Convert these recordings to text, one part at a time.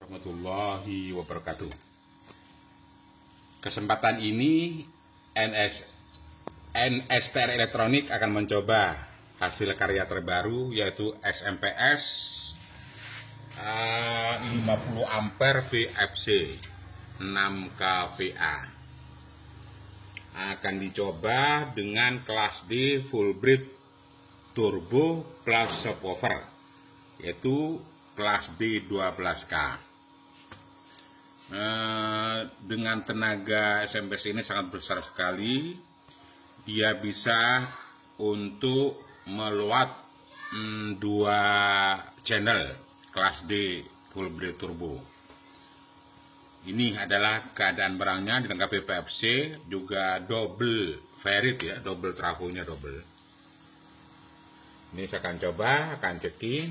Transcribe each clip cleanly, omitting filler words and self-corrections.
warahmatullahi wabarakatuh. Kesempatan ini NSTR Elektronik akan mencoba hasil karya terbaru yaitu SMPS 50 ampere VFC 6 kVA. Akan dicoba dengan kelas D full breed turbo plus subwoofer, yaitu kelas D 12K. Dengan tenaga SMPS ini sangat besar sekali. Dia bisa untuk meluat 2 channel kelas D full breed turbo. Ini adalah keadaan barangnya, dilengkapi VFC, juga double ferrit ya, double trafonya double. Ini saya akan coba, akan checking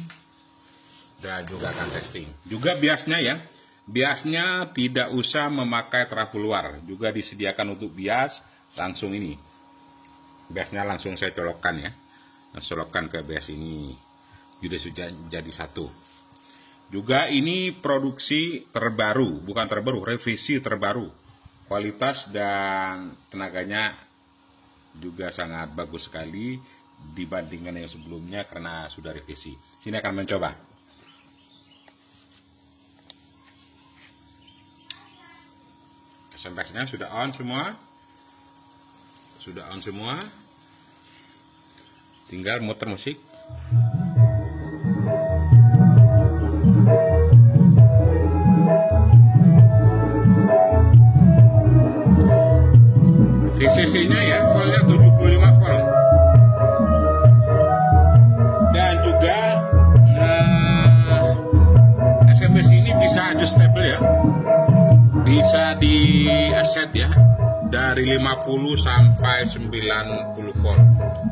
dan juga akan testing. Juga biasnya ya, biasnya tidak usah memakai trafo luar, juga disediakan untuk bias langsung ini. Biasnya langsung saya colokkan ya, colokkan ke bias ini, sudah jadi satu. Juga ini produksi terbaru, bukan terbaru, revisi terbaru. Kualitas dan tenaganya juga sangat bagus sekali dibandingkan yang sebelumnya karena sudah revisi. Sini akan mencoba. SMPS-nya sudah on semua. Sudah on semua. Tinggal muter musik. VCC-nya ya, voltnya 75 volt. Dan juga SMPS ini bisa adjustable ya. Bisa di set ya, dari 50 sampai 90 volt.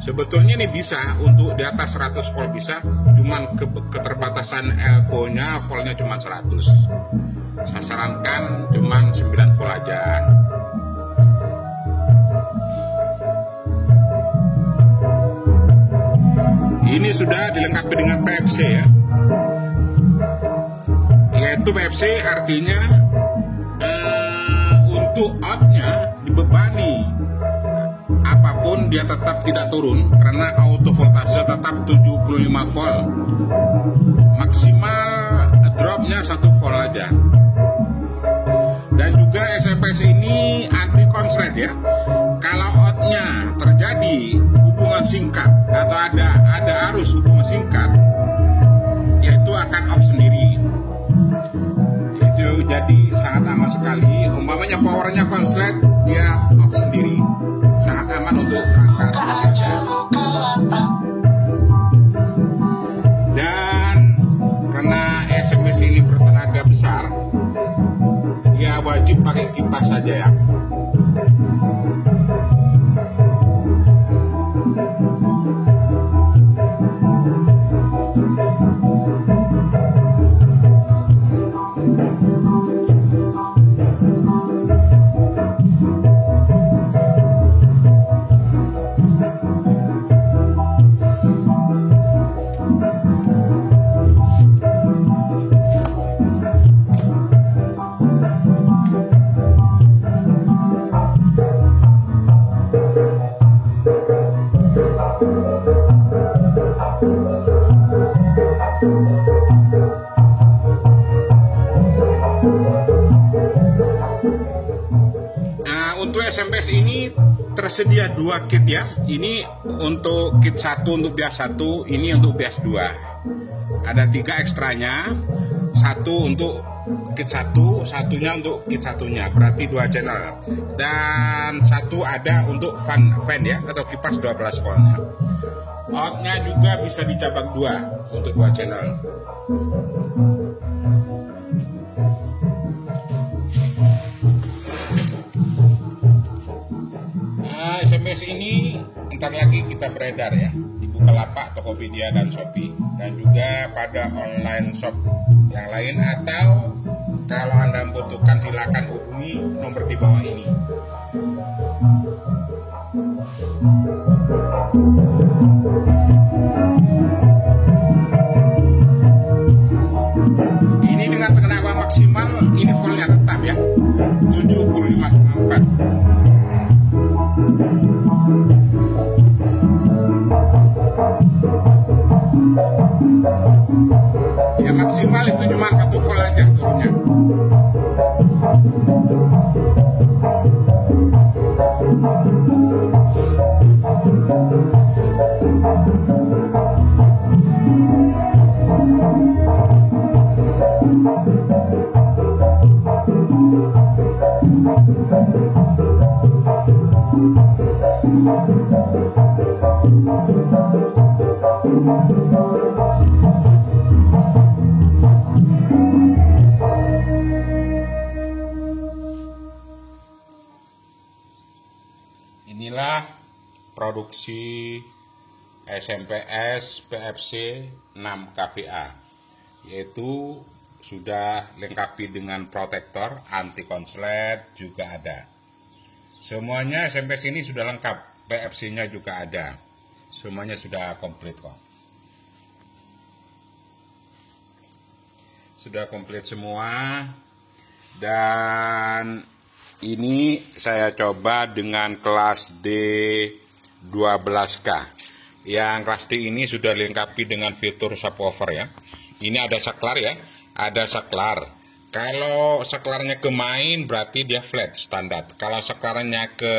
Sebetulnya ini bisa untuk di atas 100 volt bisa, cuman keterbatasan elko-nya voltnya cuma 100. Saya sarankan cuman 9 volt aja. Ini sudah dilengkapi dengan PFC ya. Yaitu PFC artinya untuk outnya dibebani, apapun dia tetap tidak turun karena auto voltase tetap 75 volt. Maksimal dropnya 1 volt aja. Dan juga SMPS ini anti konslet ya. Kalau outnya terjadi hubungan singkat atau ada arus hubungan singkat, yaitu akan off sendiri. Itu jadi sangat aman sekali. Umpamanya powernya konslet, dia off sendiri. Sangat aman untuk perangkat. Dan karena SMS ini bertenaga besar, ya wajib pakai kipas saja ya. Untuk SMPS ini tersedia 2 kit ya. Ini untuk kit 1 untuk bias 1, ini untuk bias 2. Ada 3 ekstranya. 1 untuk kit 1, satunya untuk kit satunya, berarti 2 channel. Dan 1 ada untuk fan ya, atau kipas 12 voltnya. Outnya juga bisa dicabak 2 untuk 2 channel. SMS ini ntar lagi kita beredar ya di Bukalapak, Tokopedia, dan Shopee, dan juga pada online shop yang lain, atau kalau Anda membutuhkan silakan hubungi nomor di bawah ini. Ini dengan tenaga maksimal ini voltnya tetap ya 75,4. Ya maksimal itu cuma 1 volt aja turunnya. Inilah produksi SMPS PFC 6 kVA, yaitu sudah lengkapi dengan protektor anti konslet juga ada. Semuanya SMPS ini sudah lengkap, PFC-nya juga ada. Semuanya sudah komplit kok. Sudah komplit semua. Dan ini saya coba dengan kelas D12K. Yang kelas D ini sudah dilengkapi dengan fitur subwoofer ya. Ini ada saklar ya, ada saklar. Kalau saklarnya ke main berarti dia flat standar. Kalau saklarnya ke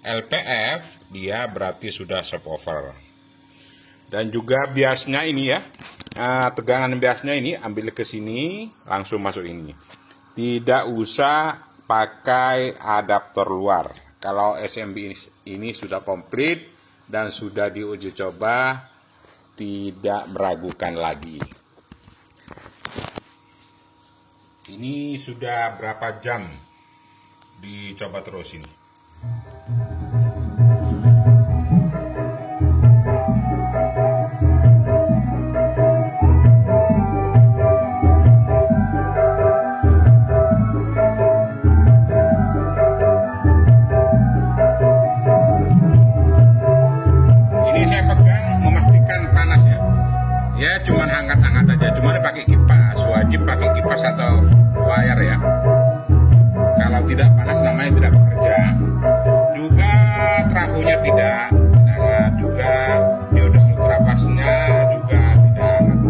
LPF dia berarti sudah subwoofer. Dan juga biasnya ini ya, tegangan biasnya ini ambil ke sini langsung masuk ini. Tidak usah pakai adaptor luar. Kalau SMB ini sudah komplit dan sudah diuji coba, tidak meragukan lagi. Ini sudah berapa jam dicoba terus ini. Cuman hangat-hangat aja, cuman pakai kipas, wajib pakai kipas atau wire ya. Kalau tidak panas namanya tidak bekerja. Juga trafonya tidak hangat, juga dioda ultrapasnya juga tidak hangat.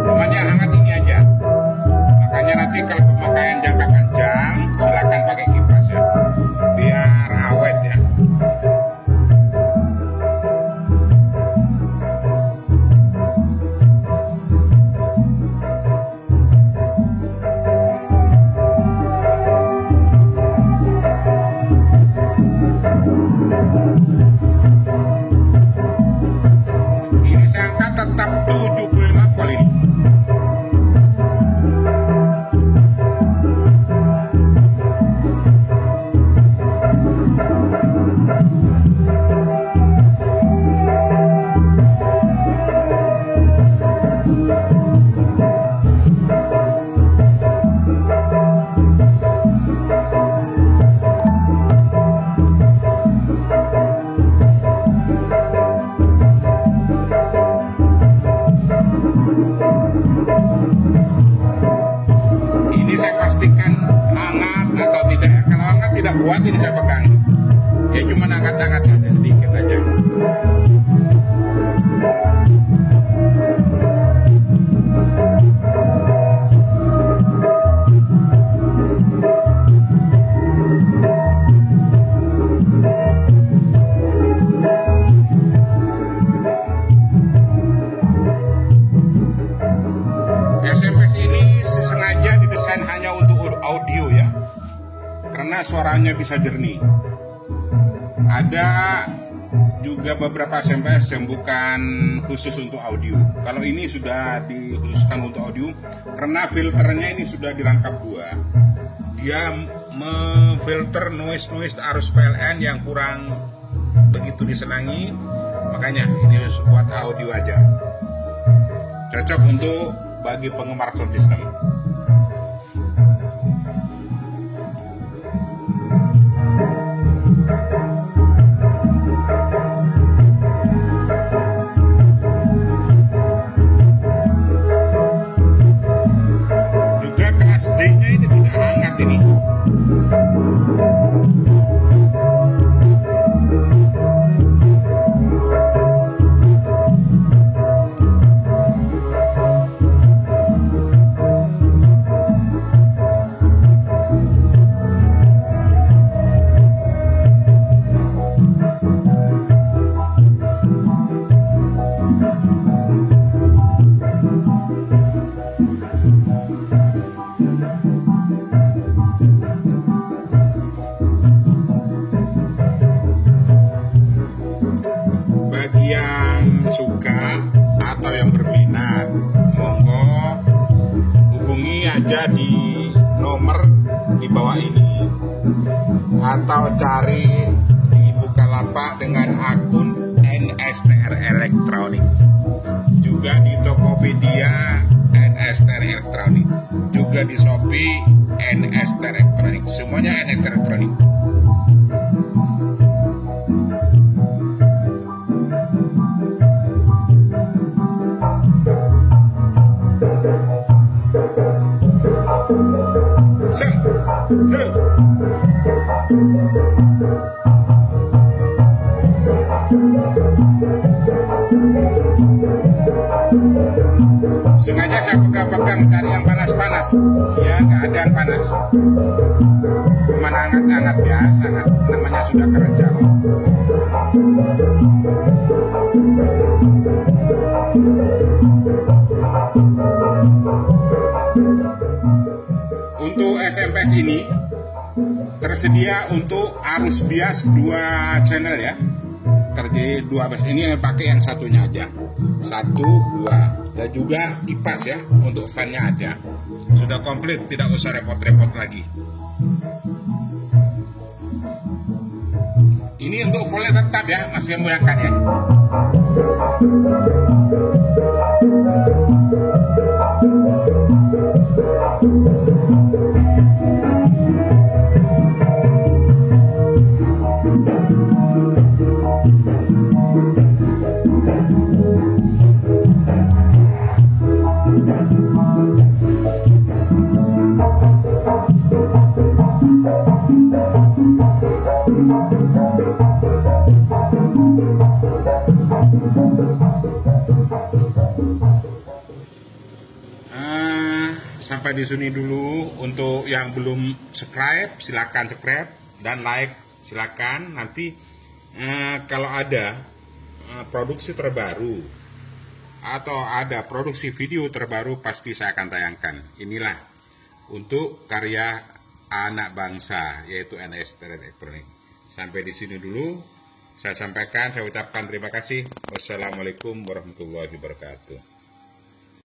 Cuman yang hangat ini aja. Makanya nanti kalau pemakaian jangka panjang silakan pakai kipas ya, biar awet ya. Ini saya angkat tetap 75 volt ini. Ini saya pastikan hangat atau tidak ya. Kalau hangat tidak kuat ini saya pegang. Ya cuma angkat-angkat saja sedikit aja. SMPS ini sengaja didesain hanya untuk audio ya, karena suaranya bisa jernih. Ada juga beberapa SMPS yang bukan khusus untuk audio. Kalau ini sudah dikhususkan untuk audio, karena filternya ini sudah dirangkap dua. Dia memfilter noise arus PLN yang kurang begitu disenangi, makanya ini buat audio aja. Cocok untuk bagi penggemar sound system. Juga kelas di nomor di bawah ini, atau cari di Bukalapak dengan akun NSTR Elektronik, juga di Tokopedia NSTR Elektronik, juga di Shopee NSTR Elektronik, semuanya NSTR Elektronik. Sengaja saya pegang-pegang cari yang panas-panas, ya nggak ada yang panas, cuman hangat-hangat biasa, namanya sudah kerja kok. Untuk SMS ini tersedia untuk arus bias 2 channel ya. Terjadi 2 bias, ini pakai yang satunya aja, 1, 2, dan juga kipas ya, untuk fan-nya ada. Sudah komplit, tidak usah repot-repot lagi. Ini untuk volnya tetap ya, masih menggunakan ya. Sampai di sini dulu. Untuk yang belum subscribe, silakan subscribe dan like, silakan. Nanti kalau ada produksi terbaru atau ada produksi video terbaru, pasti saya akan tayangkan. Inilah untuk karya anak bangsa, yaitu NSTR Elektronik. Sampai di sini dulu saya sampaikan, saya ucapkan terima kasih. Wassalamualaikum warahmatullahi wabarakatuh.